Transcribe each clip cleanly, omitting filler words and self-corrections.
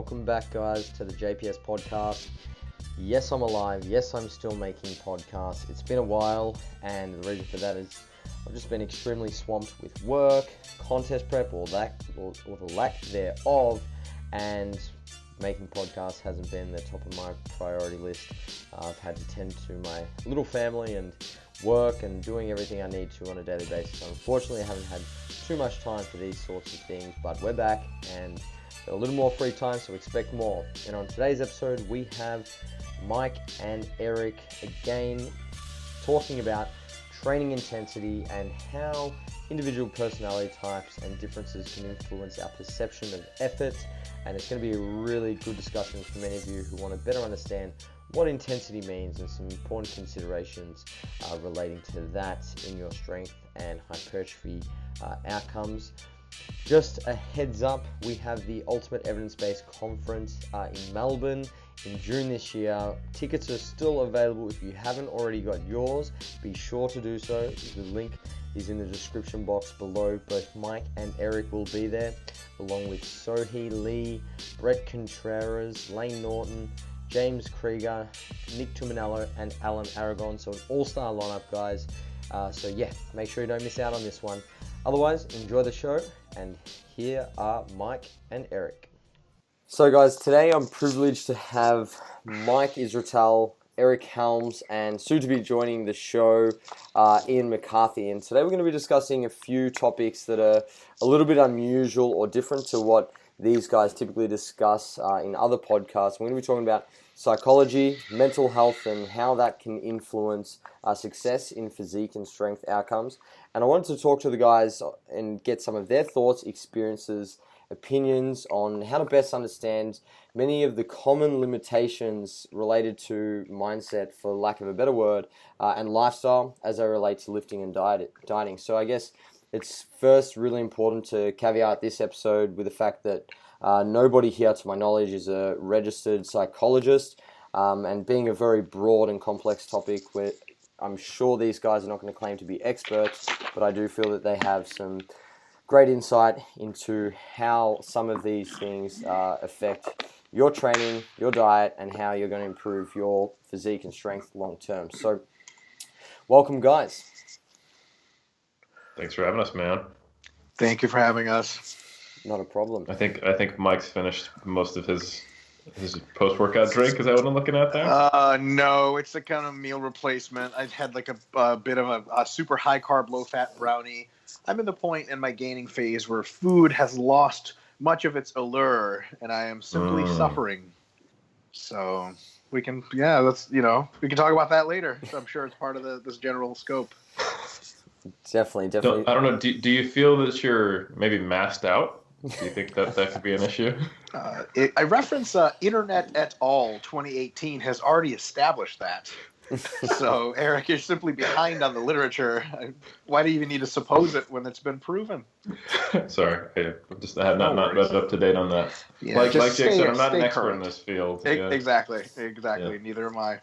welcome back, guys, to the JPS Podcast. Yes, I'm alive. Yes, I'm still making podcasts. It's been a while, and the reason for that is I've just been extremely swamped with work, contest prep, or the lack thereof, and making podcasts hasn't been the top of my priority list. I've had to tend to my little family and work and doing everything I need to on a daily basis. Unfortunately, I haven't had too much time for these sorts of things, but we're back and got a little more free time, so expect more. And on today's episode, we have Mike and Eric again talking about training intensity and how individual personality types and differences can influence our perception of effort. And it's going to be a really good discussion for many of you who want to better understand what intensity means and some important considerations relating to that in your strength and hypertrophy outcomes. Just a heads up, we have the Ultimate Evidence-Based Conference in Melbourne in June this year. Tickets are still available. If you haven't already got yours, be sure to do so. The link is in the description box below. Both Mike and Eric will be there, along with Sohee Lee, Brett Contreras, Lane Norton, James Krieger, Nick Tuminello, and Alan Aragon. So an all-star lineup, guys. So yeah, make sure you don't miss out on this one. Otherwise, enjoy the show, and here are Mike and Eric. So guys, today I'm privileged to have Mike Israetel, Eric Helms, and soon to be joining the show, Ian McCarthy. And today we're going to be discussing a few topics that are a little bit unusual or different to what these guys typically discuss in other podcasts. We're going to be talking about psychology, mental health, and how that can influence success in physique and strength outcomes. And I wanted to talk to the guys and get some of their thoughts, experiences, opinions on how to best understand many of the common limitations related to mindset, for lack of a better word, and lifestyle as they relate to lifting and dieting. So I guess it's first really important to caveat this episode with the fact that nobody here, to my knowledge, is a registered psychologist, and being a very broad and complex topic where I'm sure these guys are not going to claim to be experts, but I do feel that they have some great insight into how some of these things affect your training, your diet, and how you're going to improve your physique and strength long term. So, welcome, guys. Thanks for having us, man. Thank you for having us. Not a problem. I think Mike's finished most of his post-workout drink. Is that what I'm looking at there? No, it's a kind of meal replacement. I've had like a bit of a super high carb, low fat brownie. I'm in the point in my gaining phase where food has lost much of its allure, and I am simply suffering. So we can, we can talk about that later. So I'm sure it's part of this general scope. Definitely. I don't know. Do you feel that you're maybe masked out? Do you think that could be an issue? I reference Internet et al. 2018 has already established that. So, Eric, you're simply behind on the literature. Why do you even need to suppose it when it's been proven? Sorry, I have not read up to date on that. Yeah, like Jake said, I'm not an expert current in this field. Exactly. Yeah. Neither am I.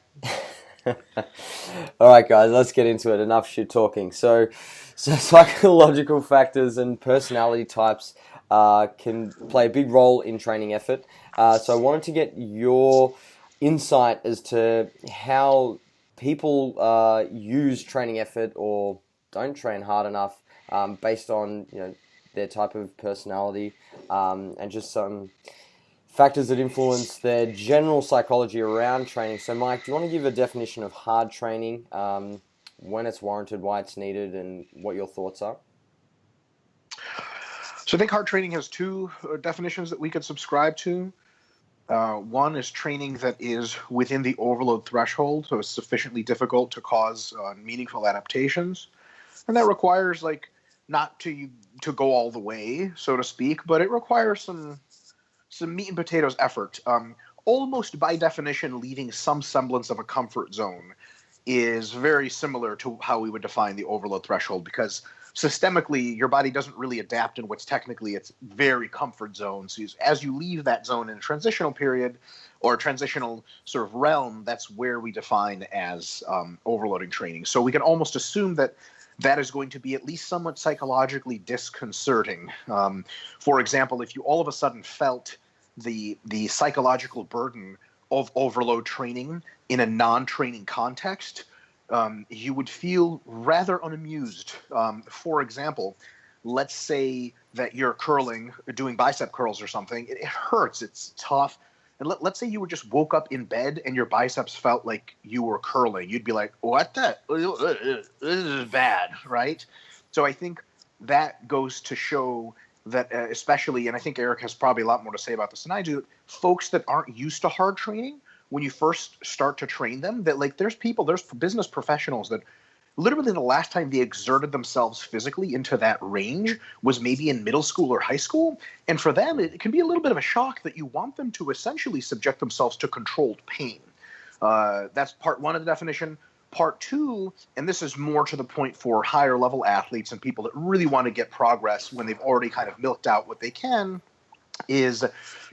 All right, guys, let's get into it. Enough shit talking. So psychological factors and personality types can play a big role in training effort. So I wanted to get your insight as to how people use training effort or don't train hard enough based on their type of personality and just some factors that influence their general psychology around training. So, Mike, do you want to give a definition of hard training, when it's warranted, why it's needed, and what your thoughts are? So I think hard training has two definitions that we could subscribe to. One is training that is within the overload threshold, so it's sufficiently difficult to cause meaningful adaptations. And that requires, not to go all the way, so to speak, but it requires some meat and potatoes effort. Almost by definition, leaving some semblance of a comfort zone is very similar to how we would define the overload threshold, because systemically, your body doesn't really adapt in what's technically its very comfort zone. So as you leave that zone in a transitional period or a transitional sort of realm, that's where we define as overloading training. So we can almost assume that is going to be at least somewhat psychologically disconcerting. For example, if you all of a sudden felt the psychological burden of overload training in a non-training context, you would feel rather unamused. For example, let's say that you're curling, doing bicep curls or something. It hurts. It's tough. And let's say you were just woke up in bed and your biceps felt like you were curling. You'd be like, what the? This is bad, right? So I think that goes to show that especially, and I think Eric has probably a lot more to say about this than I do, folks that aren't used to hard training, when you first start to train them, that like there's business professionals that literally the last time they exerted themselves physically into that range was maybe in middle school or high school. And for them, it can be a little bit of a shock that you want them to essentially subject themselves to controlled pain. That's part one of the definition. Part two, and this is more to the point for higher level athletes and people that really want to get progress when they've already kind of milked out what they can, is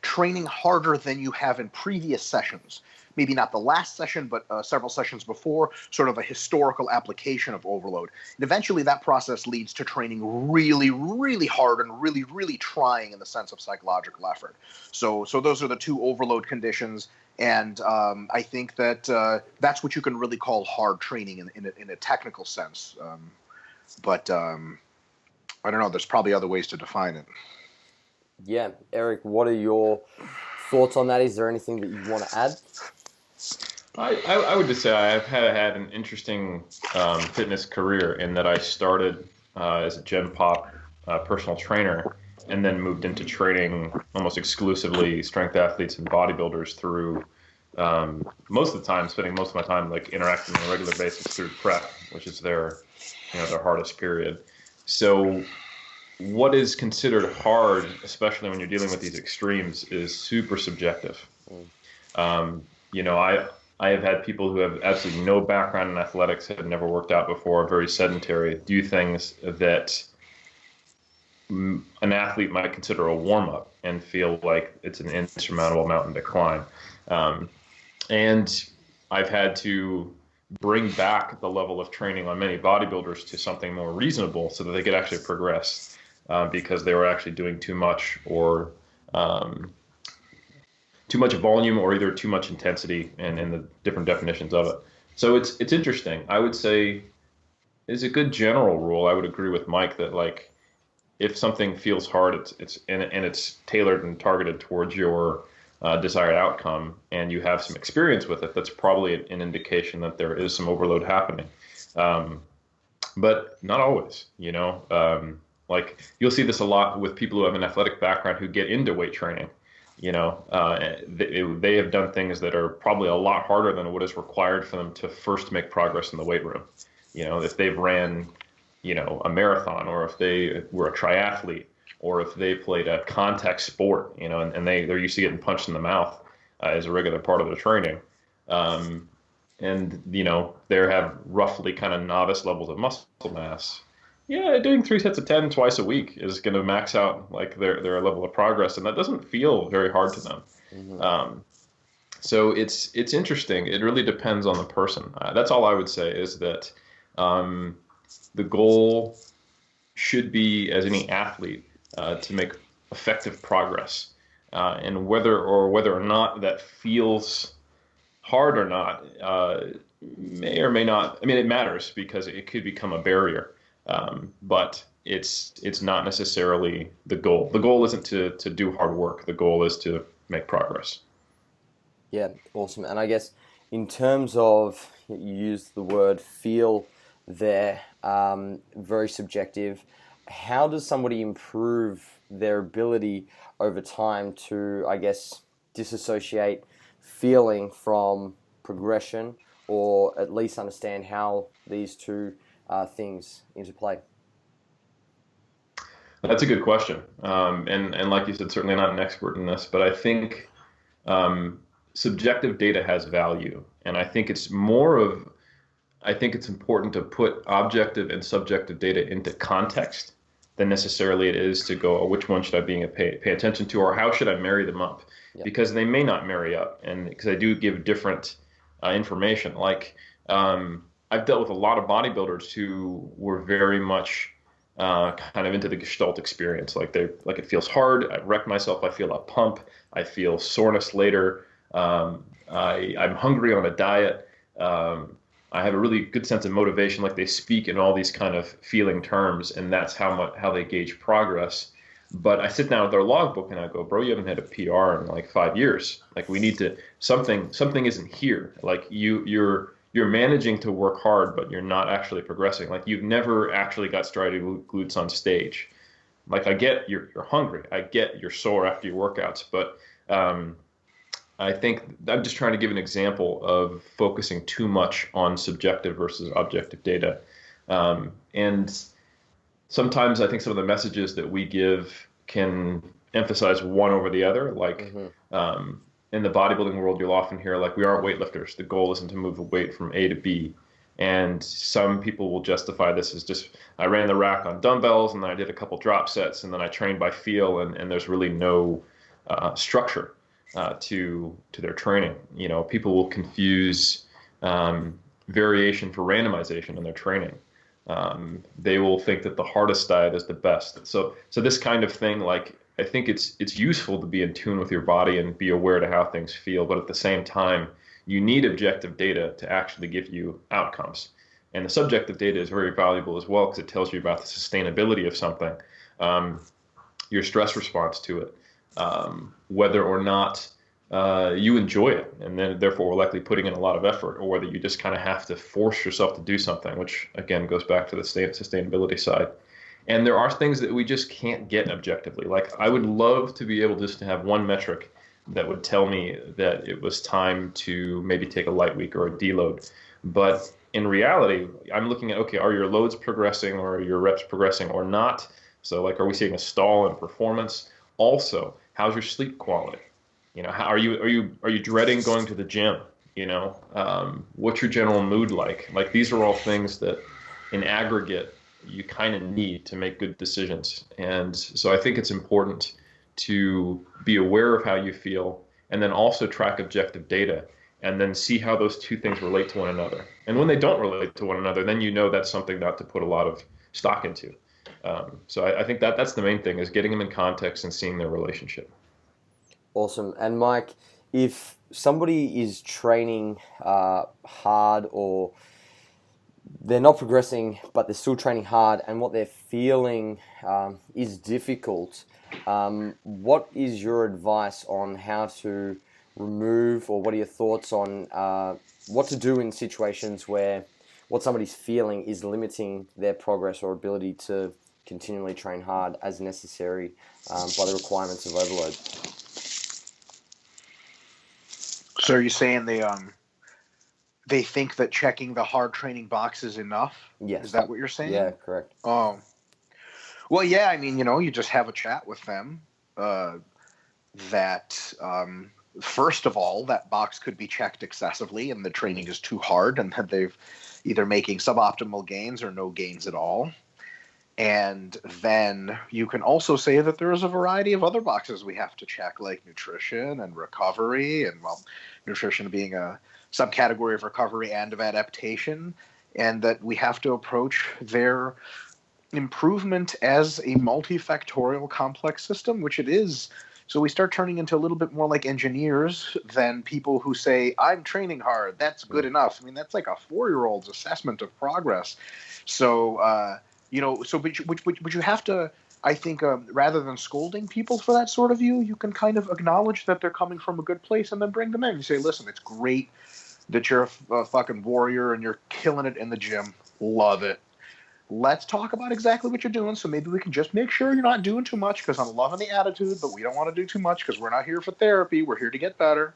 training harder than you have in previous sessions. Maybe not the last session, but several sessions before, sort of a historical application of overload. And eventually that process leads to training really, really hard and really, really trying in the sense of psychological effort. So those are the two overload conditions. And I think that that's what you can really call hard training in a technical sense. But I don't know, there's probably other ways to define it. Yeah. Eric, what are your thoughts on that? Is there anything that you want to add? I would just say I've had an interesting fitness career in that I started as a Gen Pop personal trainer and then moved into training almost exclusively strength athletes and bodybuilders through most of the time, spending most of my time like interacting on a regular basis through prep, which is their hardest period. So what is considered hard, especially when you're dealing with these extremes, is super subjective. I have had people who have absolutely no background in athletics, have never worked out before, very sedentary, do things that an athlete might consider a warm-up and feel like it's an insurmountable mountain to climb. And I've had to bring back the level of training on many bodybuilders to something more reasonable so that they could actually progress because they were actually doing too much or too much volume or either too much intensity and the different definitions of it. So it's interesting. I would say is a good general rule. I would agree with Mike that like if something feels hard, it's tailored and targeted towards your desired outcome, and you have some experience with it, that's probably an indication that there is some overload happening. But not always, like you'll see this a lot with people who have an athletic background who get into weight training. They have done things that are probably a lot harder than what is required for them to first make progress in the weight room. If they've ran, a marathon, or if they were a triathlete, or if they played a contact sport, and they're used to getting punched in the mouth as a regular part of their training. And they have roughly kind of novice levels of muscle mass. Yeah, doing 3 sets of 10 twice a week is going to max out like their level of progress, and that doesn't feel very hard to them. Mm-hmm. So it's interesting. It really depends on the person. That's all I would say is that the goal should be, as any athlete, to make effective progress, and whether or not that feels hard or not may or may not. I mean, it matters because it could become a barrier. But it's not necessarily the goal. The goal isn't to do hard work. The goal is to make progress. Yeah, awesome. And I guess in terms of, you used the word feel there, very subjective. How does somebody improve their ability over time to, I guess, disassociate feeling from progression, or at least understand how these two things interplay? That's a good question. And like you said, certainly not an expert in this, but I think subjective data has value. And I think it's important to put objective and subjective data into context than necessarily it is to go, oh, which one should I pay attention to, or how should I marry them up? Yep. Because they may not marry up, and because they do give different information. Like I've dealt with a lot of bodybuilders who were very much kind of into the Gestalt experience. Like it feels hard. I wrecked myself. I feel a pump. I feel soreness later. I'm hungry on a diet. I have a really good sense of motivation. Like they speak in all these kind of feeling terms, and that's how they gauge progress. But I sit down with their logbook and I go, bro, you haven't had a PR in like 5 years. Like we need to something isn't here. Like you're managing to work hard, but you're not actually progressing. Like you've never actually got striated glutes on stage. Like I get you're hungry. I get you're sore after your workouts, but I think I'm just trying to give an example of focusing too much on subjective versus objective data. And sometimes I think some of the messages that we give can emphasize one over the other. Like in the bodybuilding world, you'll often hear like, we aren't weightlifters. The goal isn't to move a weight from A to B. And some people will justify this as just, I ran the rack on dumbbells and then I did a couple drop sets and then I trained by feel, and there's really no structure to their training. You know, people will confuse variation for randomization in their training. They will think that the hardest diet is the best. So this kind of thing, like, I think it's useful to be in tune with your body and be aware to how things feel, but at the same time, you need objective data to actually give you outcomes. And the subjective data is very valuable as well because it tells you about the sustainability of something, your stress response to it, whether or not you enjoy it, and then therefore we're likely putting in a lot of effort, or whether you just kind of have to force yourself to do something, which again goes back to the sustainability side. And there are things that we just can't get objectively. Like I would love to be able just to have one metric that would tell me that it was time to maybe take a light week or a deload. But in reality, I'm looking at, okay, are your loads progressing or are your reps progressing or not? So like, are we seeing a stall in performance? Also, how's your sleep quality? You know, how are you dreading going to the gym? You know, what's your general mood like? Like these are all things that in aggregate you kind of need to make good decisions. And so I think it's important to be aware of how you feel and then also track objective data and then see how those two things relate to one another. And when they don't relate to one another, then you know that's something not to put a lot of stock into. So I think that's the main thing, is getting them in context and seeing their relationship. Awesome. And Mike, if somebody is training hard, or they're not progressing, but they're still training hard, and what they're feeling is difficult, what is your advice on how to remove, or what are your thoughts on what to do in situations where what somebody's feeling is limiting their progress or ability to continually train hard as necessary by the requirements of overload? So are you saying they think that checking the hard training box is enough? Yes. Is that what you're saying? Yeah, correct. Oh. Well, yeah, I mean, you just have a chat with them that, first of all, that box could be checked excessively and the training is too hard and that they've either making suboptimal gains or no gains at all. And then you can also say that there is a variety of other boxes we have to check, like nutrition and recovery, and nutrition being a subcategory of recovery and of adaptation, and that we have to approach their improvement as a multifactorial complex system, which it is. So we start turning into a little bit more like engineers than people who say, I'm training hard, that's good enough. I mean, that's like a 4-year-old's assessment of progress. So, but you have to, I think, rather than scolding people for that sort of view, you can kind of acknowledge that they're coming from a good place and then bring them in. You say, listen, it's great that you're a fucking warrior and you're killing it in the gym. Love it. Let's talk about exactly what you're doing, so maybe we can just make sure you're not doing too much, because I'm loving the attitude, but we don't want to do too much because we're not here for therapy. We're here to get better.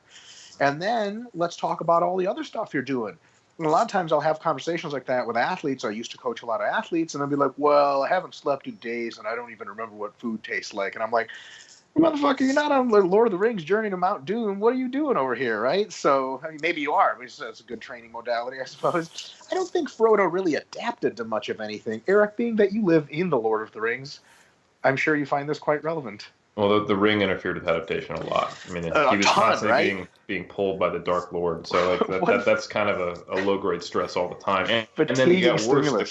And then let's talk about all the other stuff you're doing. And a lot of times I'll have conversations like that with athletes. I used to coach a lot of athletes, and they'll be like, well, I haven't slept in days, and I don't even remember what food tastes like. And I'm like, motherfucker, you're not on Lord of the Rings Journey to Mount Doom. What are you doing over here, right? So, I mean, maybe you are, but that's a good training modality, I suppose. I don't think Frodo really adapted to much of anything. Eric, being that you live in the Lord of the Rings, I'm sure you find this quite relevant. Well, the ring interfered with adaptation a lot. I mean, he was constantly being pulled by the Dark Lord. So like that's kind of a low-grade stress all the time. And then it got worse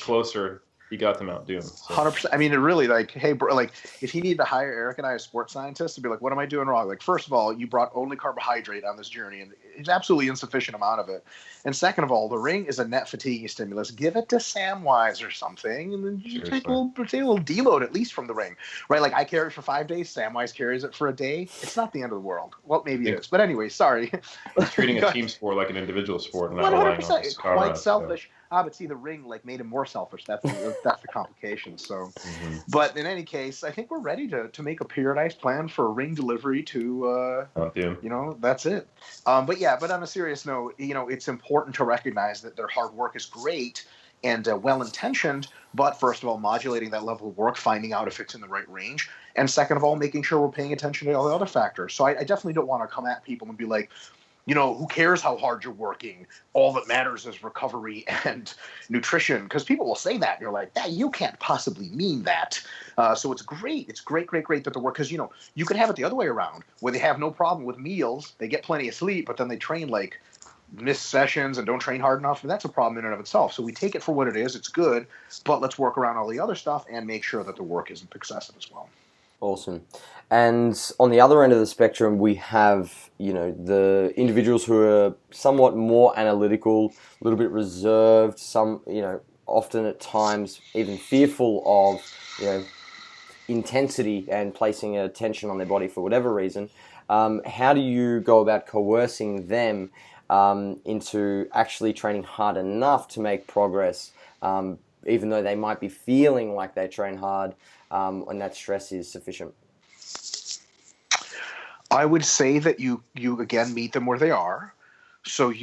he got them outdoing. So. 100%. I mean, it really, like, hey, bro, like, if he needed to hire Eric and I as sports scientists to be like, what am I doing wrong? Like, first of all, you brought only carbohydrate on this journey, and it's absolutely insufficient amount of it. And second of all, the ring is a net fatiguing stimulus. Give it to Samwise or something, and then you take a little deload at least from the ring, right? Like, I carry it for 5 days. Samwise carries it for a day. It's not the end of the world. Well, maybe it is. But anyway, sorry. He's treating a team sport like an individual sport and not relying on his quite selfish. But see, the ring like made him more selfish. That's the complication. So, But in any case, I think we're ready to make a periodized plan for a ring delivery to, that's it. But on a serious note, it's important to recognize that their hard work is great and well-intentioned, but first of all, modulating that level of work, finding out if it's in the right range, and second of all, making sure we're paying attention to all the other factors. So I definitely don't want to come at people and be like, who cares how hard you're working? All that matters is recovery and nutrition. Because people will say that. And you're like, you can't possibly mean that. So it's great. It's great that the work, because, you could have it the other way around, where they have no problem with meals. They get plenty of sleep, but then they train like miss sessions and don't train hard enough. And that's a problem in and of itself. So we take it for what it is. It's good, but let's work around all the other stuff and make sure that the work isn't excessive as well. Awesome. And on the other end of the spectrum, we have, the individuals who are somewhat more analytical, a little bit reserved, some, often at times even fearful of, intensity and placing attention on their body for whatever reason. How do you go about coercing them into actually training hard enough to make progress, even though they might be feeling like they train hard, and that stress is sufficient? I would say that you again meet them where they are. So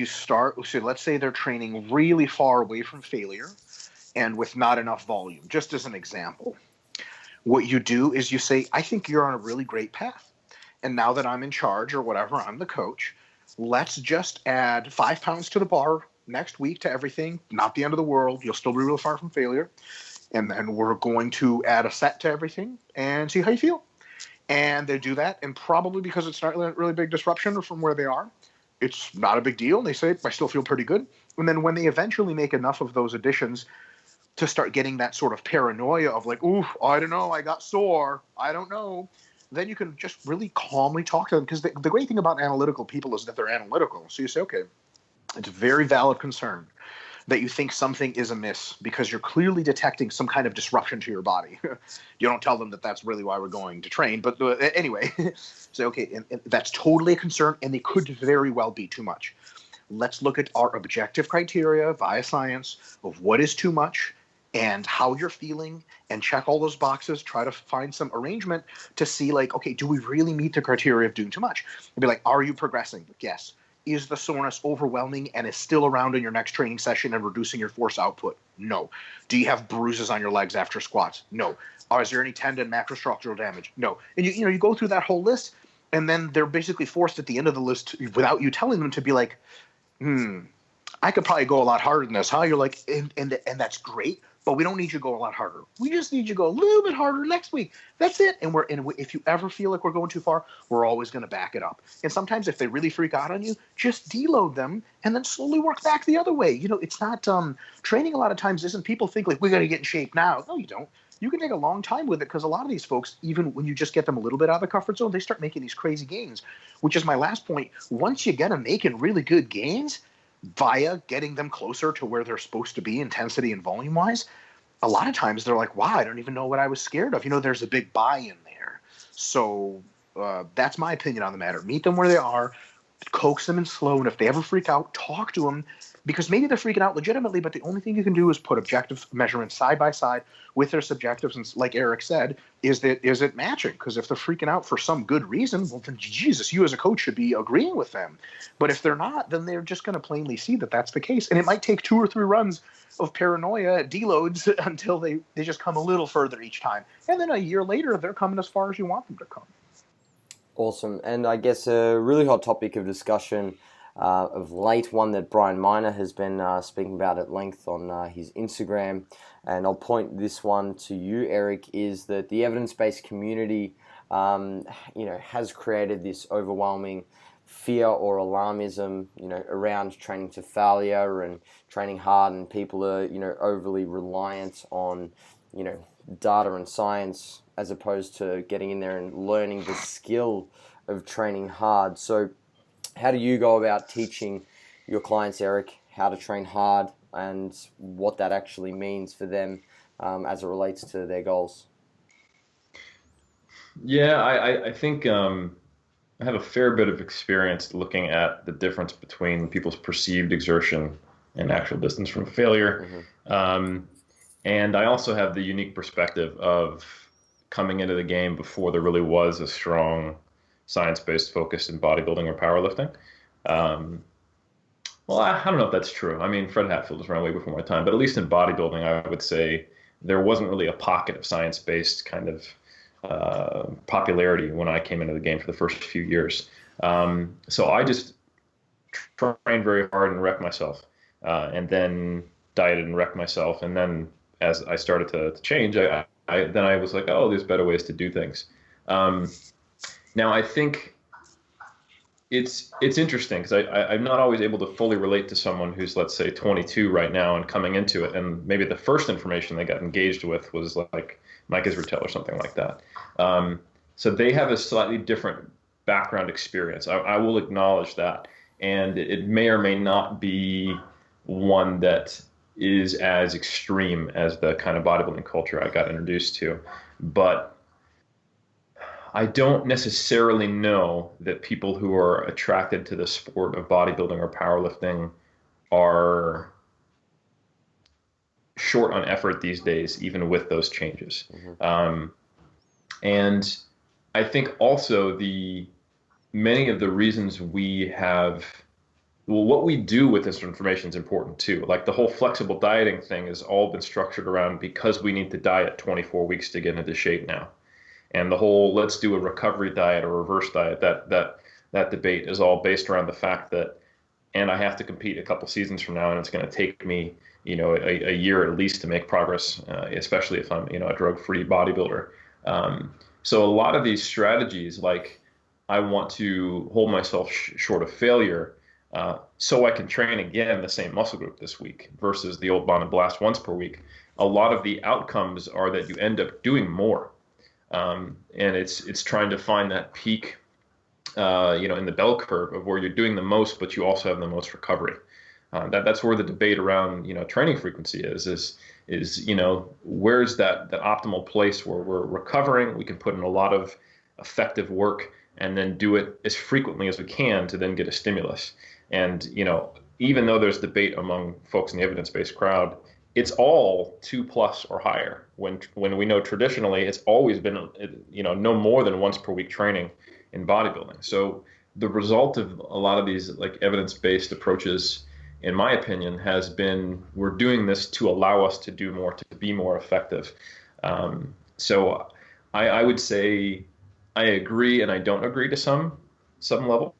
let's say they're training really far away from failure and with not enough volume, just as an example. What you do is you say, I think you're on a really great path. And now that I'm in charge or whatever, I'm the coach, let's just add 5 pounds to the bar next week to everything. Not the end of the world. You'll still be real far from failure. And then we're going to add a set to everything and see how you feel. And they do that, and probably because it's not a really big disruption from where they are, it's not a big deal. And they say, I still feel pretty good. And then when they eventually make enough of those additions to start getting that sort of paranoia of like, ooh, I don't know, I got sore, I don't know, then you can just really calmly talk to them. Because the great thing about analytical people is that they're analytical. So you say, okay, it's a very valid concern that you think something is amiss because you're clearly detecting some kind of disruption to your body. You don't tell them that that's really why we're going to train. But anyway, so, okay, and that's totally a concern, and they could very well be too much. Let's look at our objective criteria via science of what is too much and how you're feeling, and check all those boxes, try to find some arrangement to see, like, okay, do we really meet the criteria of doing too much? And be like, are you progressing? Yes. Is the soreness overwhelming and is still around in your next training session and reducing your force output? No. Do you have bruises on your legs after squats? No. Is there any tendon macrostructural damage? No. And you go through that whole list, and then they're basically forced at the end of the list, without you telling them, to be like, I could probably go a lot harder than this, huh? You're like, and that's great, but we don't need you to go a lot harder. We just need you to go a little bit harder next week. That's it. And if you ever feel like we're going too far, we're always going to back it up. And sometimes if they really freak out on you, just deload them and then slowly work back the other way. It's not training a lot of times isn't people think like, we got to get in shape now. No, you don't. You can take a long time with it, because a lot of these folks, even when you just get them a little bit out of the comfort zone, they start making these crazy gains, which is my last point. Once you get them making really good gains via getting them closer to where they're supposed to be intensity and volume wise, a lot of times they're like, wow, I don't even know what I was scared of. There's a big buy-in there. So that's my opinion on the matter. Meet them where they are, coax them in slow, and if they ever freak out, talk to them, because maybe they're freaking out legitimately, but the only thing you can do is put objective measurements side by side with their subjectives, and like Eric said, is it matching? Because if they're freaking out for some good reason, well, then Jesus, you as a coach should be agreeing with them. But if they're not, then they're just going to plainly see that that's the case, and it might take 2 or 3 runs of paranoia deloads until they just come a little further each time, and then a year later they're coming as far as you want them to come. Awesome. And I guess a really hot topic of discussion of late, one that Brian Miner has been speaking about at length on his Instagram, and I'll point this one to you, Eric, is that the evidence-based community has created this overwhelming fear or alarmism, around training to failure and training hard, and people are, overly reliant on, data and science as opposed to getting in there and learning the skill of training hard. So how do you go about teaching your clients, Eric, how to train hard and what that actually means for them as it relates to their goals? Yeah, I think I have a fair bit of experience looking at the difference between people's perceived exertion and actual distance from failure. And I also have the unique perspective of coming into the game before there really was a strong science-based focus in bodybuilding or powerlifting. Well, I don't know if that's true. I mean, Fred Hatfield was around way before my time, but at least in bodybuilding, I would say there wasn't really a pocket of science-based kind of popularity when I came into the game for the first few years. So I just trained very hard and wrecked myself, and then dieted and wrecked myself. And then as I started to change, then I was like, oh, there's better ways to do things. Now I think it's interesting because I'm not always able to fully relate to someone who's, let's say, 22 right now and coming into it, and maybe the first information they got engaged with was like Mike Israetel or something like that. So they have a slightly different background experience. I will acknowledge that, and it may or may not be one that is as extreme as the kind of bodybuilding culture I got introduced to, but I don't necessarily know that people who are attracted to the sport of bodybuilding or powerlifting are short on effort these days, even with those changes. And I think also many of the reasons we have, well, what we do with this information is important too. Like the whole flexible dieting thing has all been structured around because we need to diet 24 weeks to get into shape now. And the whole let's do a recovery diet or reverse diet, that debate is all based around the fact that, and I have to compete a couple seasons from now, and it's going to take me, a year at least to make progress, especially if I'm, a drug-free bodybuilder. So a lot of these strategies, like I want to hold myself short of failure, so I can train again the same muscle group this week versus the old bond and blast once per week. A lot of the outcomes are that you end up doing more. And it's trying to find that peak, in the bell curve of where you're doing the most, but you also have the most recovery. That's where the debate around, training frequency is where's that optimal place where we're recovering, we can put in a lot of effective work and then do it as frequently as we can to then get a stimulus. And, even though there's debate among folks in the evidence-based crowd, it's all 2+ or higher when we know traditionally it's always been, no more than once per week training in bodybuilding. So the result of a lot of these like evidence-based approaches, in my opinion, has been we're doing this to allow us to do more, to be more effective. So I would say I agree and I don't agree to some level.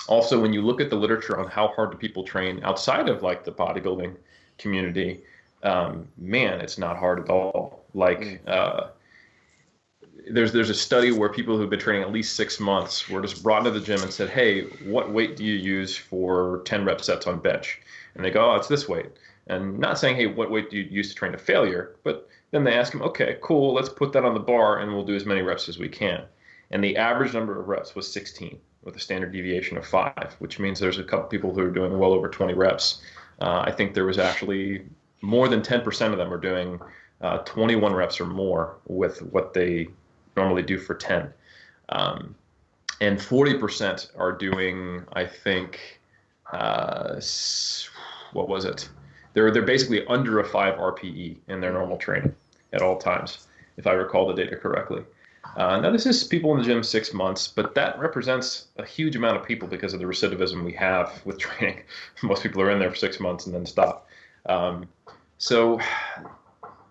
Also, when you look at the literature on how hard do people train outside of like the bodybuilding community, man, it's not hard at all. Like there's a study where people who've been training at least 6 months were just brought into the gym and said, hey, what weight do you use for 10 rep sets on bench? And they go, oh, it's this weight. And not saying, hey, what weight do you use to train to failure? But then they ask them, okay, cool, let's put that on the bar and we'll do as many reps as we can. And the average number of reps was 16 with a standard deviation of 5, which means there's a couple people who are doing well over 20 reps. I think there was actually more than 10% of them are doing 21 reps or more with what they normally do for 10. And 40% are doing, I think, what was it? They're basically under a 5 RPE in their normal training at all times, if I recall the data correctly. Now, this is people in the gym 6 months, but that represents a huge amount of people because of the recidivism we have with training. Most people are in there for 6 months and then stop. So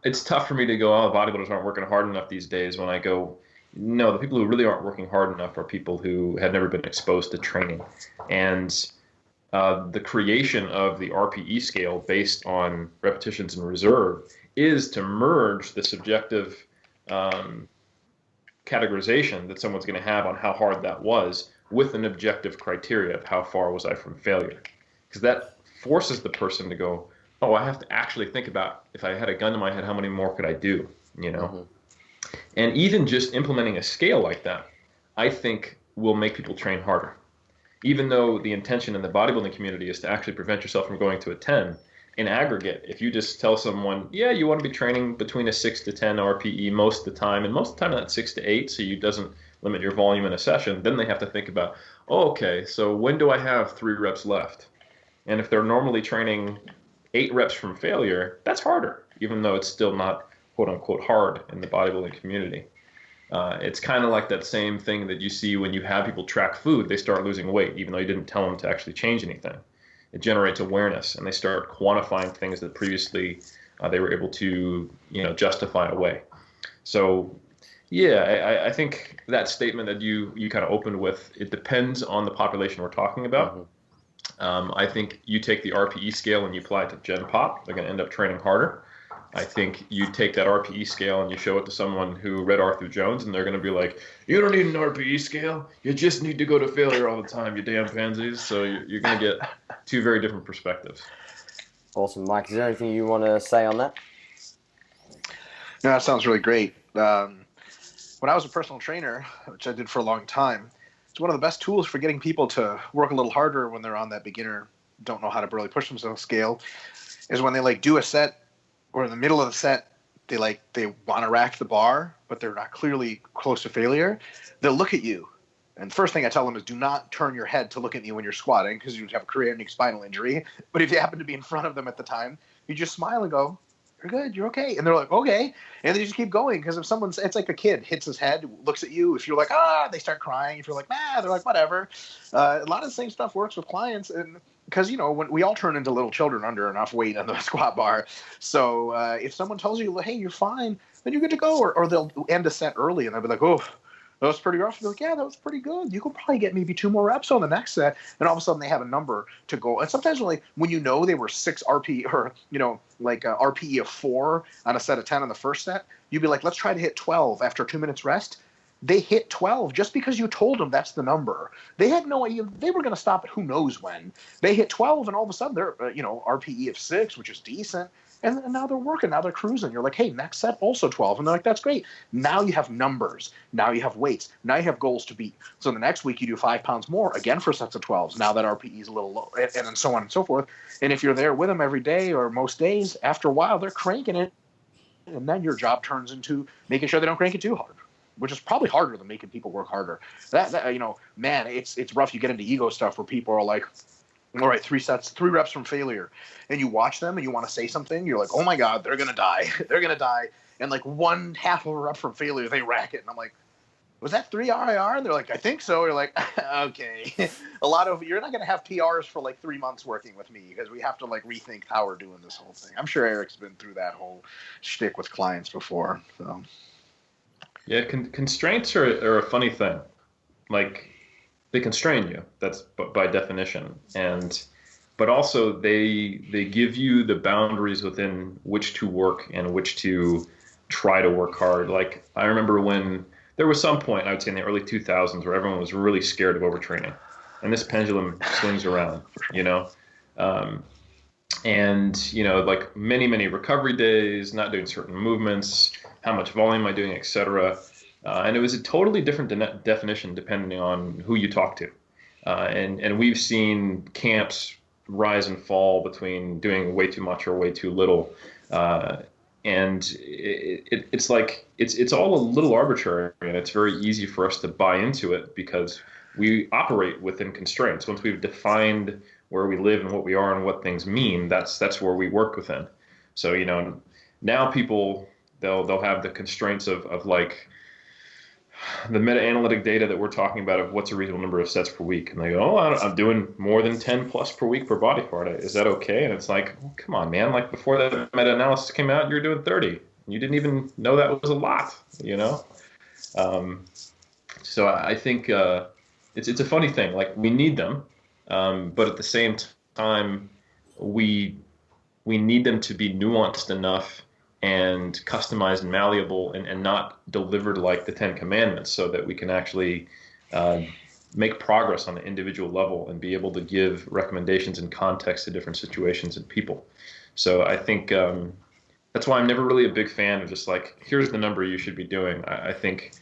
it's tough for me to go, oh, bodybuilders aren't working hard enough these days, when I go, no, the people who really aren't working hard enough are people who had never been exposed to training. And the creation of the RPE scale based on repetitions in reserve is to merge the subjective categorization that someone's going to have on how hard that was with an objective criteria of how far was I from failure. Because that forces the person to go, oh, I have to actually think about, if I had a gun to my head, how many more could I do, you know? Mm-hmm. And even just implementing a scale like that, I think will make people train harder. Even though the intention in the bodybuilding community is to actually prevent yourself from going to a 10, in aggregate, if you just tell someone, yeah, you want to be training between a 6 to 10 RPE most of the time, and most of the time that's 6 to 8, so you doesn't limit your volume in a session, then they have to think about, oh, okay, so when do I have 3 reps left? And if they're normally training 8 reps from failure, that's harder, even though it's still not quote unquote hard in the bodybuilding community. It's kind of like that same thing that you see when you have people track food. They start losing weight, even though you didn't tell them to actually change anything. It generates awareness, and they start quantifying things that previously they were able to, justify away. So, yeah, I think that statement that you kind of opened with, it depends on the population we're talking about. Mm-hmm. I think you take the RPE scale and you apply it to Gen Pop, they're going to end up training harder. I think you take that RPE scale and you show it to someone who read Arthur Jones, and they're going to be like, you don't need an RPE scale. You just need to go to failure all the time, you damn pansies. So you're going to get 2 very different perspectives. Awesome. Mike, is there anything you want to say on that? No, that sounds really great. When I was a personal trainer, which I did for a long time, it's one of the best tools for getting people to work a little harder when they're on that beginner, don't know how to really push themselves scale, is when they do a set, or in the middle of the set, they want to rack the bar, but they're not clearly close to failure. They'll look at you. And the first thing I tell them is, do not turn your head to look at me when you're squatting, because you have a career-ending spinal injury. But if you happen to be in front of them at the time, you just smile and go, you're good, you're okay. And they're like, okay. And then you just keep going, because if it's like a kid hits his head, looks at you. If you're like, they start crying. If you're like, they're like, whatever. A lot of the same stuff works with clients. And because, when we all turn into little children under enough weight on the squat bar. So if someone tells you, hey, you're fine, then you're good to go. Or they'll end a set early and they'll be like, oh, that was pretty rough. You're like, yeah, that was pretty good. You could probably get maybe 2 more reps on the next set. And all of a sudden they have a number to go. And sometimes when they were 6 RPE or, RPE of 4 on a set of 10 on the first set, you'd be like, let's try to hit 12 after 2 minutes rest. They hit 12 just because you told them that's the number. They had no idea. They were going to stop at who knows when. They hit 12, and all of a sudden they're, RPE of 6, which is decent. And now they're working. Now they're cruising. You're like, hey, next set also 12. And they're like, that's great. Now you have numbers. Now you have weights. Now you have goals to beat. So the next week you do 5 pounds more, again for sets of 12s. Now that RPE is a little low, and then so on and so forth. And if you're there with them every day or most days, after a while, they're cranking it. And then your job turns into making sure they don't crank it too hard, which is probably harder than making people work harder. That man, it's rough. You get into ego stuff where people are like, all right, 3 sets, 3 reps from failure. And you watch them and you want to say something. You're like, oh my God, they're going to die. They're going to die. And like 1/2 of a rep from failure, they rack it. And I'm like, was that 3 RIR? And they're like, I think so. You're like, okay. You're not going to have PRs for like 3 months working with me, because we have to rethink how we're doing this whole thing. I'm sure Eric's been through that whole shtick with clients before. So. Yeah, constraints are a funny thing. They constrain you. That's by definition, but also they give you the boundaries within which to work and which to try to work hard. I remember when there was some point, I would say in the early 2000s, where everyone was really scared of overtraining, and this pendulum swings around. Many recovery days, not doing certain movements, how much volume am I doing, etc. And it was a totally different definition depending on who you talk to. And we've seen camps rise and fall between doing way too much or way too little. And it's all a little arbitrary, and it's very easy for us to buy into it because we operate within constraints. Once we've defined where we live and what we are and what things mean, that's where we work within. So, now people, they'll have the constraints of the meta-analytic data that we're talking about of what's a reasonable number of sets per week. And they go, I'm doing more than 10 plus per week per body part. Is that okay? And it's like, well, come on, man. Before that meta-analysis came out, you were doing 30. You didn't even know that was a lot, So I think it's a funny thing. We need them, but at the same time, we need them to be nuanced enough and customized and malleable and not delivered like the 10 Commandments, so that we can actually make progress on the individual level and be able to give recommendations in context to different situations and people. So I think that's why I'm never really a big fan of just like, here's the number you should be doing. I think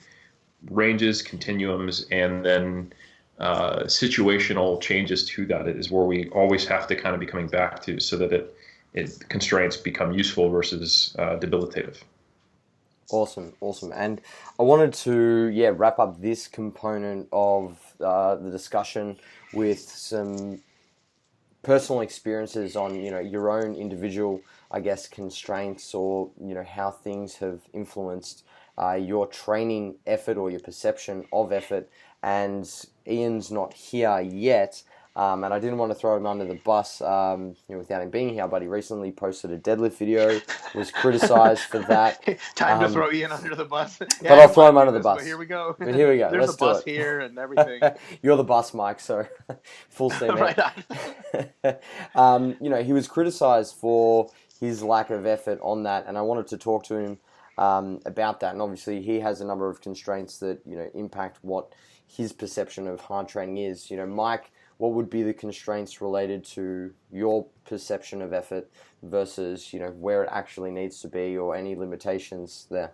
ranges, continuums, and then situational changes to that is where we always have to kind of be coming back to, so that it constraints become useful versus debilitative. Awesome. And I wanted to wrap up this component of the discussion with some personal experiences on your own individual, I guess, constraints, or how things have influenced your training effort or your perception of effort. And Ian's not here yet, and I didn't want to throw him under the bus without him being here, but he recently posted a deadlift video, was criticized for that. Time to throw Ian under the bus. But I'll throw him under the bus. But here we go. There's Let's a bus here and everything. You're the bus, Mike, so full steam right on. He was criticized for his lack of effort on that, and I wanted to talk to him about that. And obviously he has a number of constraints that impact what his perception of hard training is. Mike, what would be the constraints related to your perception of effort versus where it actually needs to be, or any limitations there?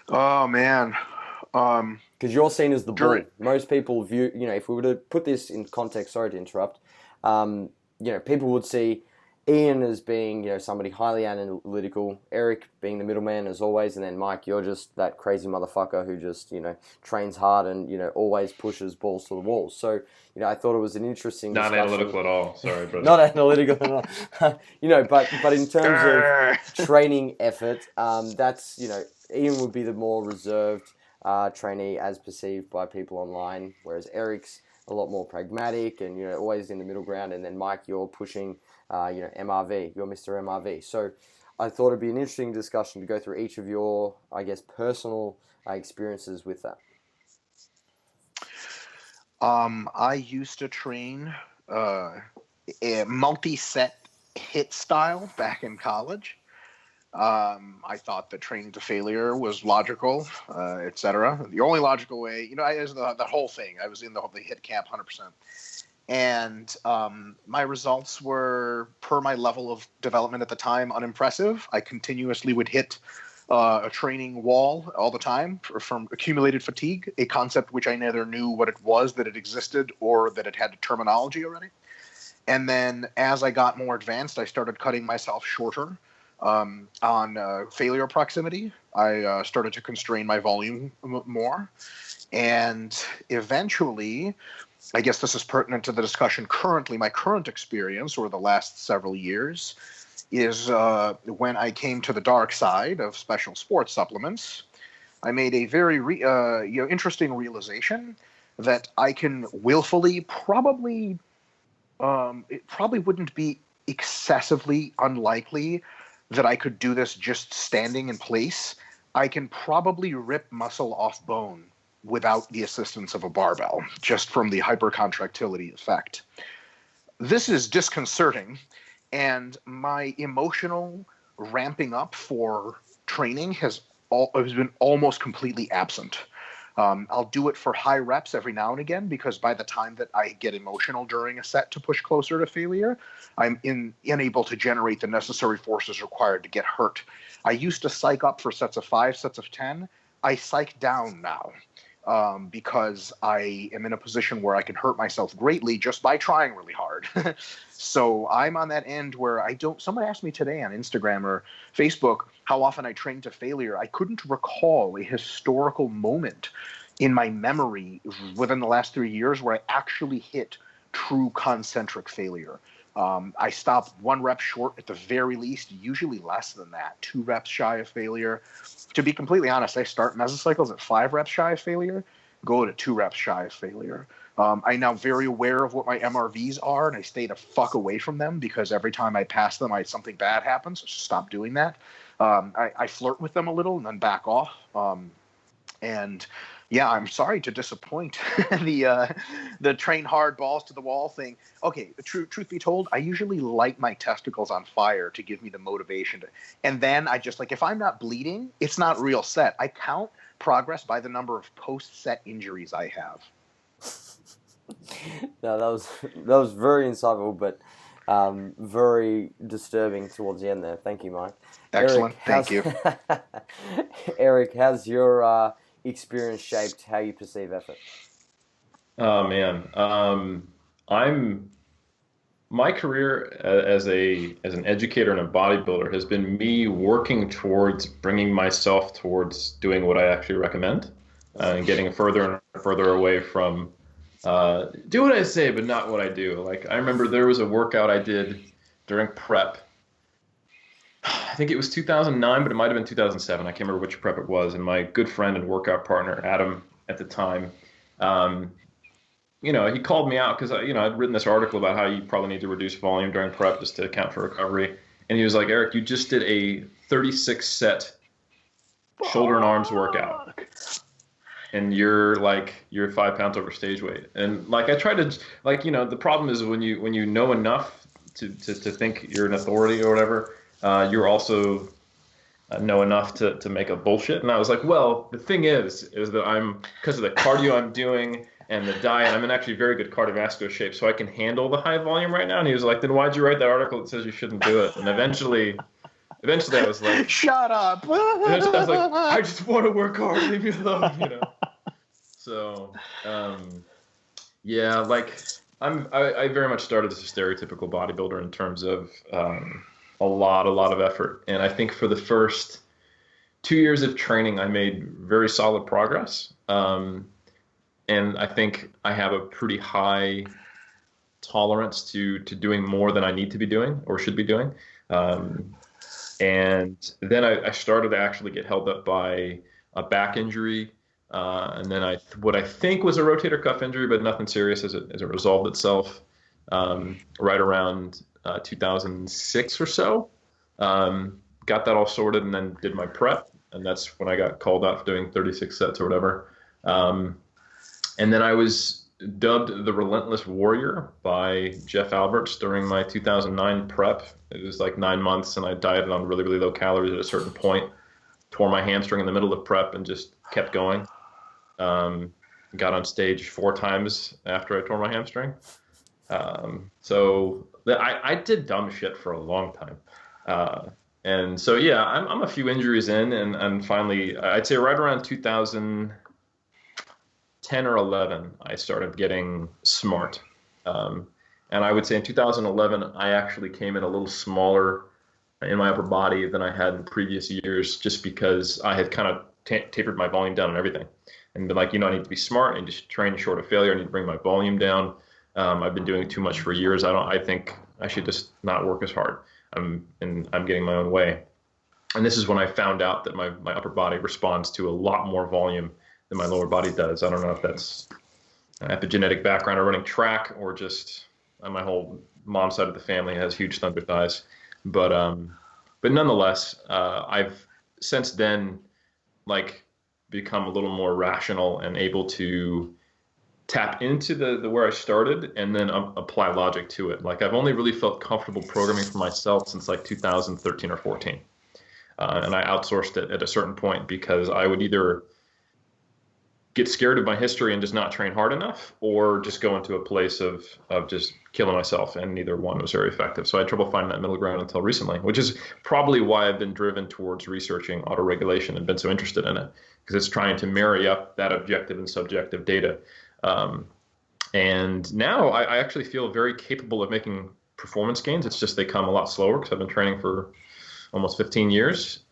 Oh man, because you're seen as the bull. Most people view, if we were to put this in context, sorry to interrupt, people would see Ian as being, somebody highly analytical, Eric being the middleman as always, and then Mike, you're just that crazy motherfucker who just, trains hard and, always pushes balls to the wall. So, I thought it was an interesting discussion. Not analytical at all. Sorry, brother. Not analytical at all. But in terms of training effort, that's, Ian would be the more reserved trainee as perceived by people online, whereas Eric's a lot more pragmatic and, always in the middle ground. And then Mike, you're pushing MRV, you're Mr. MRV. So I thought it'd be an interesting discussion to go through each of your, I guess, personal experiences with that. I used to train a multi-set hit style back in college. I thought that training to failure was logical, etc. The only logical way, the whole thing. I was in the hit camp 100%. And my results were, per my level of development at the time, unimpressive. I continuously would hit a training wall all the time from accumulated fatigue, a concept which I neither knew what it was, that it existed, or that it had a terminology already. And then as I got more advanced, I started cutting myself shorter on failure proximity. I started to constrain my volume more. And eventually, I guess this is pertinent to the discussion currently, my current experience over the last several years is when I came to the dark side of special sports supplements. I made a very interesting realization that I can willfully, it probably wouldn't be excessively unlikely that I could do this just standing in place. I can probably rip muscle off bone without the assistance of a barbell, just from the hypercontractility effect. This is disconcerting, and my emotional ramping up for training has been almost completely absent. I'll do it for high reps every now and again, because by the time that I get emotional during a set to push closer to failure, I'm unable to generate the necessary forces required to get hurt. I used to psych up for sets of 5, sets of 10. I psych down now. Because I am in a position where I can hurt myself greatly just by trying really hard. So I'm on that end where someone asked me today on Instagram or Facebook how often I train to failure. I couldn't recall a historical moment in my memory within the last 3 years where I actually hit true concentric failure. I stopped 1 rep short at the very least, usually less than that, 2 reps shy of failure. To be completely honest, I start mesocycles at 5 reps shy of failure, go to 2 reps shy of failure. I'm now very aware of what my MRVs are, and I stay the fuck away from them, because every time I pass them, something bad happens. So stop doing that. I flirt with them a little and then back off. And yeah, I'm sorry to disappoint the train hard balls to the wall thing. Okay, truth be told, I usually light my testicles on fire to give me the motivation and then I just, like, if I'm not bleeding, it's not real set. I count progress by the number of post-set injuries I have. No, that was very insightful, but very disturbing towards the end there. Thank you, Mike. Excellent. Thank you. Eric, how's your experience shaped how you perceive effort? Oh man, my career as an educator and a bodybuilder has been me working towards bringing myself towards doing what I actually recommend, and getting further and further away from do what I say but not what I do. Like, I remember there was a workout I did during prep. I think it was 2009, but it might have been 2007. I can't remember which prep it was. And my good friend and workout partner, Adam, at the time, he called me out because I'd written this article about how you probably need to reduce volume during prep just to account for recovery. And he was like, Eric, you just did a 36-set shoulder and arms workout, and you're 5 pounds over stage weight. And like, I try to, the problem is when you know enough to think you're an authority or whatever, you're also know enough to make a bullshit. And I was like, well, the thing is that because of the cardio I'm doing and the diet, I'm in actually very good cardiovascular shape, so I can handle the high volume right now. And he was like, then why'd you write that article that says you shouldn't do it? And eventually I was like, shut up. I was like, I just want to work hard, leave me alone, So, yeah, like I very much started as a stereotypical bodybuilder in terms of a lot of effort. And I think for the first 2 years of training, I made very solid progress. And I think I have a pretty high tolerance to doing more than I need to be doing or should be doing. And then I started to actually get held up by a back injury. And then what I think was a rotator cuff injury, but nothing serious as it resolved itself right around 2006 or so. Got that all sorted and then did my prep. And that's when I got called out for doing 36 sets or whatever. And then I was dubbed the Relentless Warrior by Jeff Alberts during my 2009 prep. It was like 9 months, and I dieted on really, really low calories at a certain point. Tore my hamstring in the middle of prep and just kept going. Got on stage 4 times after I tore my hamstring. So I did dumb shit for a long time. And so, yeah, I'm a few injuries in, and finally, I'd say right around 2010 or 11, I started getting smart. And I would say in 2011, I actually came in a little smaller in my upper body than I had in previous years, just because I had kind of tapered my volume down and everything. And been like, I need to be smart and just train short of failure. I need to bring my volume down. I've been doing too much for years. I think I should just not work as hard. I'm getting my own way. And this is when I found out that my upper body responds to a lot more volume than my lower body does. I don't know if that's an epigenetic background or running track, or just my whole mom's side of the family has huge thunder thighs. But nonetheless, I've since then become a little more rational and able to tap into the where I started and then apply logic to it. Like, I've only really felt comfortable programming for myself since 2013 or 14. And I outsourced it at a certain point because I would either get scared of my history and just not train hard enough, or just go into a place of just killing myself, and neither one was very effective. So I had trouble finding that middle ground until recently, which is probably why I've been driven towards researching autoregulation and been so interested in it, because it's trying to marry up that objective and subjective data. And now I actually feel very capable of making performance gains. It's just they come a lot slower because I've been training for almost 15 years.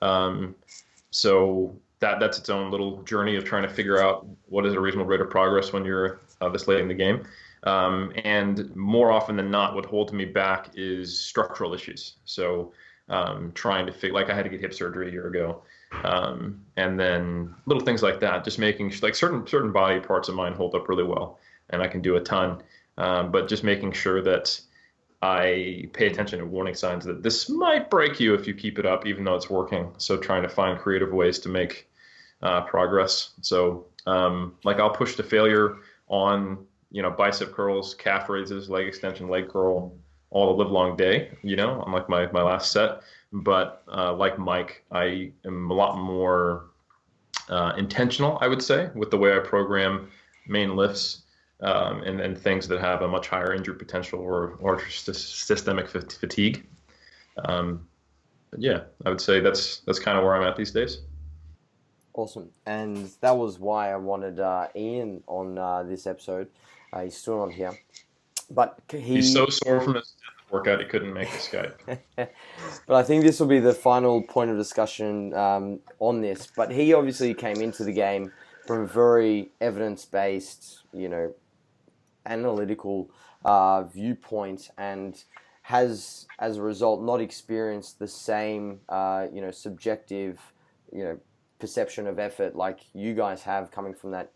So that's its own little journey of trying to figure out what is a reasonable rate of progress when you're this late in the game. And more often than not, what holds me back is structural issues. So trying to figure, I had to get hip surgery a year ago. And then little things like that, just making certain body parts of mine hold up really well and I can do a ton. But just making sure that I pay attention to warning signs that this might break you if you keep it up, even though it's working. So trying to find creative ways to make progress. So I'll push to failure on, bicep curls, calf raises, leg extension, leg curl, all the live long day, on my last set. But like Mike, I am a lot more intentional, I would say, with the way I program main lifts and things that have a much higher injury potential or systemic fatigue. But yeah, I would say that's kind of where I'm at these days. Awesome. And that was why I wanted Ian on this episode. He's still not here. But he's so sore from his workout he couldn't make the Skype. But I think this will be the final point of discussion on this. But he obviously came into the game from a very evidence-based, analytical viewpoint, and has, as a result, not experienced the same, subjective, perception of effort like you guys have coming from that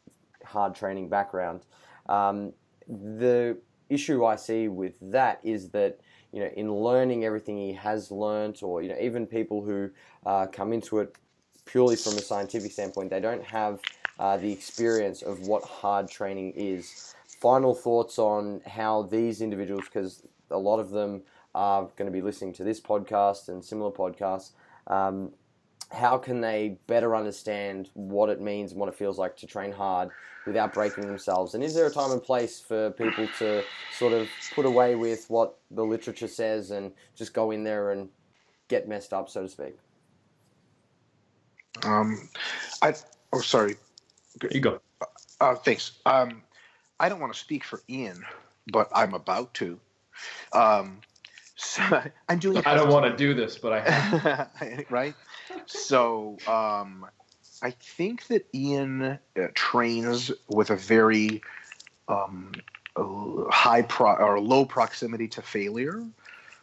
hard training background. The issue I see with that is that, in learning everything he has learned, or, even people who come into it purely from a scientific standpoint, they don't have the experience of what hard training is. Final thoughts on how these individuals, because a lot of them are going to be listening to this podcast and similar podcasts, how can they better understand what it means and what it feels like to train hard without breaking themselves? And is there a time and place for people to sort of put away with what the literature says and just go in there and get messed up, so to speak? Sorry. You go. Thanks. I don't want to speak for Ian, but I'm about to. So I'm doing. I don't want to do this, but I have. Right. So I think that Ian trains with a very low proximity to failure,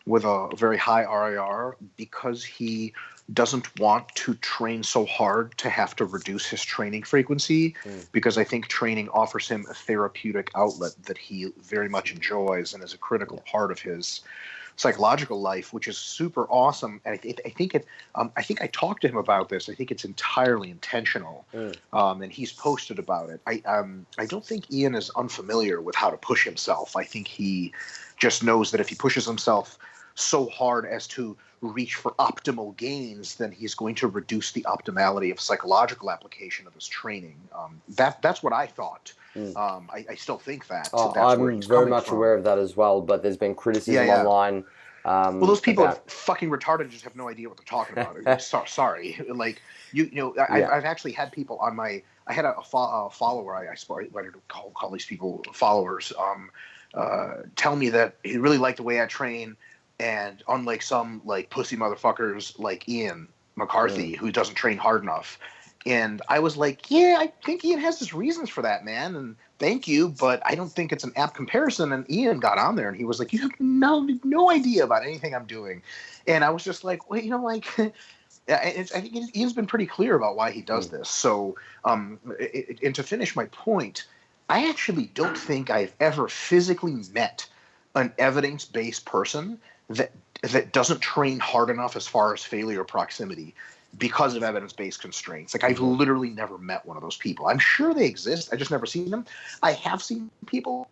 with a very high RIR, because he doesn't want to train so hard to have to reduce his training frequency, because I think training offers him a therapeutic outlet that he very much enjoys and is a critical part of his psychological life, which is super awesome. And I think I talked to him about this. I think it's entirely intentional, and he's posted about it. I don't think Ian is unfamiliar with how to push himself. I think he just knows that if he pushes himself so hard as to reach for optimal gains, then he's going to reduce the optimality of psychological application of his training. That's what I thought. I still think that. I'm very much aware of that as well, but there's been criticism online. Well, those people are fucking retarded, just have no idea what they're talking about. Sorry. Like, I've actually had people on my, I had a follower, I wanted to call these people followers, tell me that he really liked the way I train. And unlike some like pussy motherfuckers like Ian McCarthy, who doesn't train hard enough. And I was like, yeah, I think Ian has his reasons for that, man. And thank you, but I don't think it's an apt comparison. And Ian got on there and he was like, you have no idea about anything I'm doing. And I was just like, well, I think Ian's been pretty clear about why he does this. So, and to finish my point, I actually don't think I've ever physically met an evidence-based person that doesn't train hard enough as far as failure proximity because of evidence-based constraints. Like, I've literally never met one of those people. I'm sure they exist. I just never seen them. I have seen people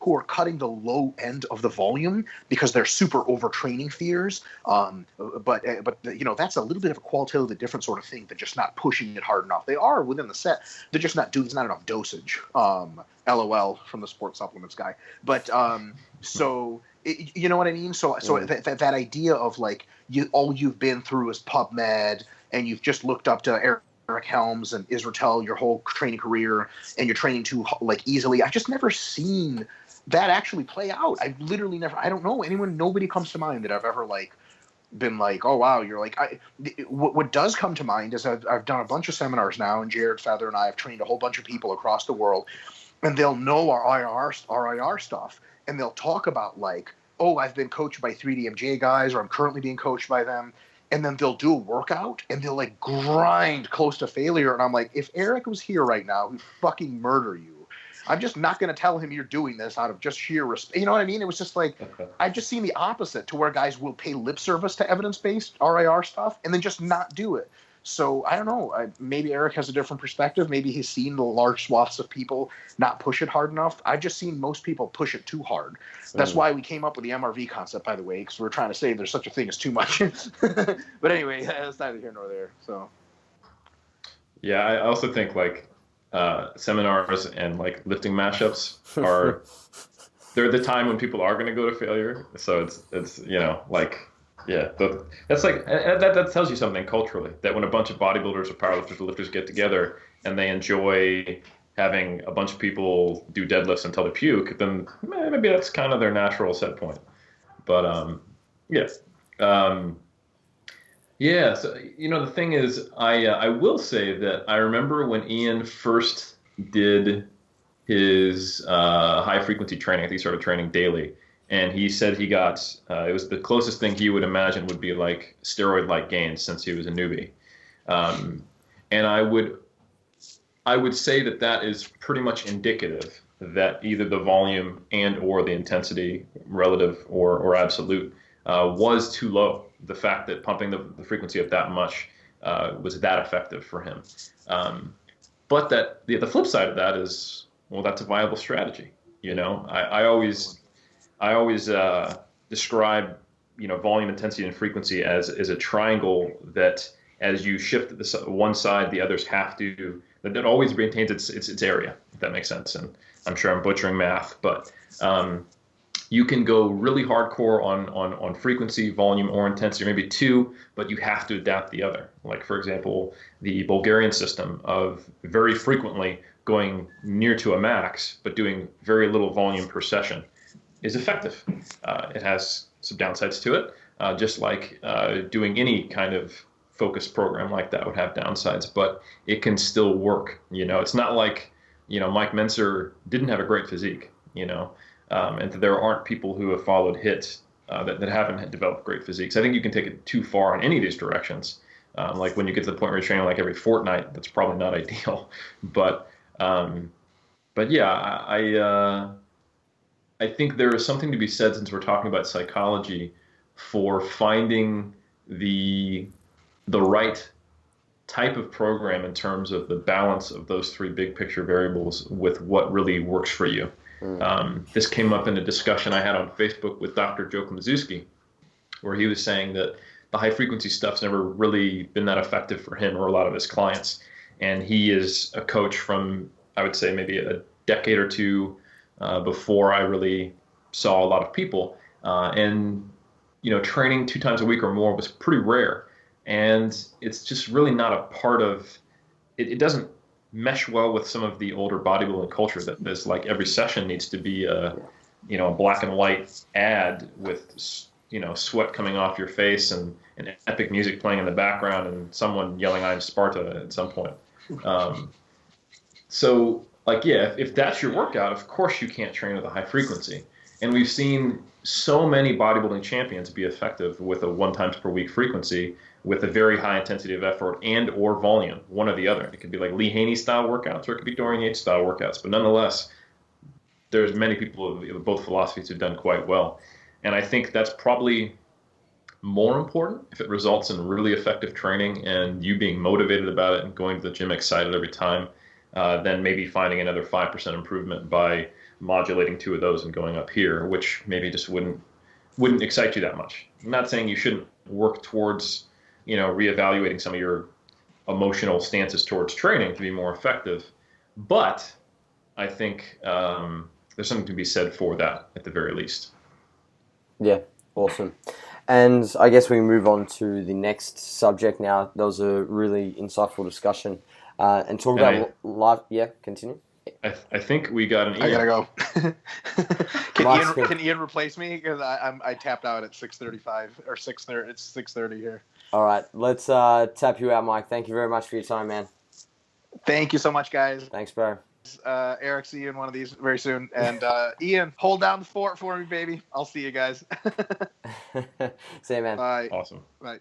who are cutting the low end of the volume because they're super overtraining fears. But that's a little bit of a qualitatively different sort of thing than just not pushing it hard enough. They are within the set. They're just not doing. It's not enough dosage. LOL from the sports supplements guy. But so. You know what I mean? So that idea of like all you've been through is PubMed, and you've just looked up to Eric Helms and Israetel your whole training career, and you're training too like easily. I've just never seen that actually play out. I've literally never. I don't know anyone. Nobody comes to mind that I've ever like been like, oh wow, you're like. What does come to mind is I've done a bunch of seminars now, and Jared Feather and I have trained a whole bunch of people across the world, and they'll know our IR stuff. And they'll talk about like, oh, I've been coached by 3DMJ guys, or I'm currently being coached by them. And then they'll do a workout and they'll like grind close to failure. And I'm like, if Eric was here right now, he'd fucking murder you. I'm just not going to tell him you're doing this out of just sheer respect. You know what I mean? It was just like, I've just seen the opposite, to where guys will pay lip service to evidence-based RIR stuff and then just not do it. So I don't know. Maybe Eric has a different perspective. Maybe he's seen the large swaths of people not push it hard enough. I've just seen most people push it too hard. That's why we came up with the MRV concept, by the way, because we're trying to say there's such a thing as too much. But anyway, that's neither here nor there. So. Yeah, I also think like seminars and like lifting mashups are they're the time when people are going to go to failure. So it's like yeah, that's like that tells you something culturally that when a bunch of bodybuilders or powerlifters or lifters get together and they enjoy having a bunch of people do deadlifts until they puke, then maybe that's kind of their natural set point. But yeah. Um, Yeah, so the thing is, I will say that I remember when Ian first did his high frequency training. I think he started training daily, and he said he got it was the closest thing he would imagine would be like steroid-like gains since he was a newbie. Um, and I would say that that is pretty much indicative that either the volume and or the intensity, relative or absolute, was too low. The fact that pumping the frequency up that much was that effective for him. But that the flip side of that is, well, that's a viable strategy. I always describe volume, intensity, and frequency as a triangle that as you shift one side, the others have to. That always maintains its area, if that makes sense. And I'm sure I'm butchering math, but you can go really hardcore on frequency, volume, or intensity, or maybe two, but you have to adapt the other. Like, for example, the Bulgarian system of very frequently going near to a max, but doing very little volume per session is effective. It has some downsides to it, just like doing any kind of focused program like that would have downsides, but it can still work. It's not like, Mike Menser didn't have a great physique, and there aren't people who have followed HIIT that haven't developed great physiques. I think you can take it too far in any of these directions. Like when you get to the point where you're training like every fortnight, that's probably not ideal. But yeah, I think there is something to be said, since we're talking about psychology, for finding the right type of program in terms of the balance of those three big picture variables with what really works for you. This came up in a discussion I had on Facebook with Dr. Joe Klimaszewski, where he was saying that the high frequency stuff's never really been that effective for him or a lot of his clients. And he is a coach from, I would say, maybe a decade or two before I really saw a lot of people. And training 2 times a week or more was pretty rare. And it's just really not a part of it. It doesn't mesh well with some of the older bodybuilding culture that is like every session needs to be a black and white ad with sweat coming off your face and epic music playing in the background and someone yelling "I'm Sparta" at some point. So like, yeah, if that's your workout, of course you can't train with a high frequency. And we've seen so many bodybuilding champions be effective with a 1 times per week frequency with a very high intensity of effort and or volume, one or the other. It could be like Lee Haney style workouts, or it could be Dorian Yates style workouts. But nonetheless, there's many people of both philosophies who've done quite well. And I think that's probably more important if it results in really effective training and you being motivated about it and going to the gym excited every time, than maybe finding another 5% improvement by modulating 2 of those and going up here, which maybe just wouldn't excite you that much. I'm not saying you shouldn't work towards reevaluating some of your emotional stances towards training to be more effective. But I think there's something to be said for that at the very least. Yeah, awesome. And I guess we move on to the next subject now. That was a really insightful discussion. And talk about live. Yeah, continue. I think we got an Ian. I gotta go. Can Ian replace me? Because I tapped out at 6:35 or 6:30. It's 6:30 here. All right, let's tap you out, Mike. Thank you very much for your time, man. Thank you so much, guys. Thanks, bro. Eric, see you in one of these very soon. And Ian, hold down the fort for me, baby. I'll see you guys. See you, man. Bye. Awesome. Bye.